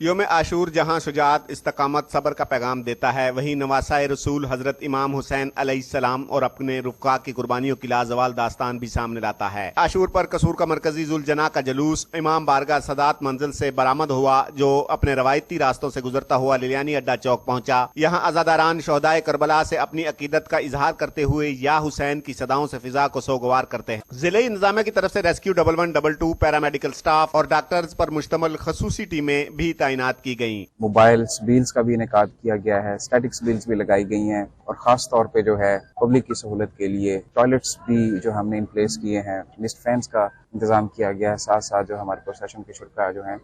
یوم عاشور جہاں شجاعت، استقامت، صبر کا پیغام دیتا ہے، وہیں نواسۂ رسول حضرت امام حسین علیہ السلام اور اپنے رفقا کی قربانیوں کی لازوال داستان بھی سامنے لاتا ہے۔ عاشور پر قصور کا مرکزی ذوالجناح کا جلوس امام بارگاہ سادات منزل سے برآمد ہوا، جو اپنے روایتی راستوں سے گزرتا ہوا لیلیانی اڈا چوک پہنچا۔ یہاں عزاداران شہدائے کربلا سے اپنی عقیدت کا اظہار کرتے ہوئے یا حسین کی صداؤں سے فضا کو سوگوار کرتے ہیں۔ ضلعی انتظامیہ کی طرف سے ریسکیو 1112 پیرامیڈیکل سٹاف اور ڈاکٹرز پر مشتمل خصوصی ٹیمیں بھی تعینات کی گئیں۔ موبائلز بیلز کا بھی انعقاد کیا گیا ہے، اسٹیٹکس بیلز بھی لگائی گئی ہیں، اور خاص طور پہ جو ہے پبلک کی سہولت کے لیے ٹوائلٹس بھی جو ہم نے ان پلیس کیے ہیں، مسٹ فینس کا انتظام کیا گیا ہے۔ ساتھ ساتھ جو ہمارے پروسیشن کے شرکاء جو ہیں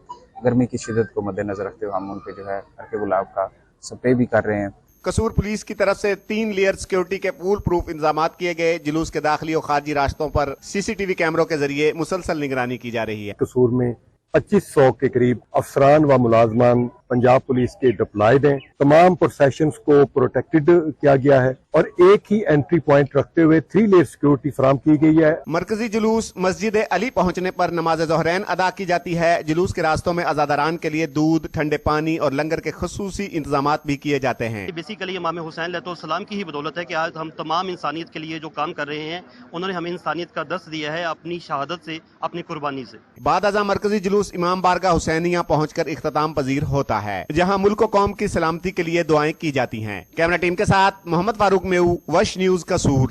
گرمی کی شدت کو مد نظر رکھتے ہوئے ہم ان پہ جو ہے حرق گلاب کا سپرے بھی کر رہے ہیں۔ قصور پولیس کی طرف سے 3 لیئر سیکیورٹی کے فول پروف انتظامات کیے گئے۔ جلوس کے داخلی اور خارجی راستوں پر CCTV کیمروں کے ذریعے مسلسل نگرانی کی جا رہی ہے۔ قصور میں 2500 کے قریب افسران و ملازمان پنجاب پولیس کے ڈپلائیڈ ہیں۔ تمام پروسیشنز کو پروٹیکٹڈ کیا گیا ہے اور ایک ہی انٹری پوائنٹ رکھتے ہوئے 3 لیئر سیکیورٹی فراہم کی گئی ہے۔ مرکزی جلوس مسجد علی پہنچنے پر نماز ظہرین ادا کی جاتی ہے۔ جلوس کے راستوں میں عزاداران کے لیے دودھ، ٹھنڈے پانی اور لنگر کے خصوصی انتظامات بھی کیے جاتے ہیں۔ بیسیکلی امام حسین علیہ السلام کی ہی بدولت ہے کہ آج ہم تمام انسانیت کے لیے جو کام کر رہے ہیں، انہوں نے ہمیں انسانیت کا درس دیا ہے اپنی شہادت سے، اپنی قربانی سے۔ بعد ازاں مرکزی جلوس امام بارگاہ حسینیہ پہنچ کر اختتام پذیر ہوتا ہے، جہاں ملک و قوم کی سلامتی کے لیے دعائیں کی جاتی ہیں۔ کیمرہ ٹیم کے ساتھ محمد فاروق میو، وش نیوز قصور۔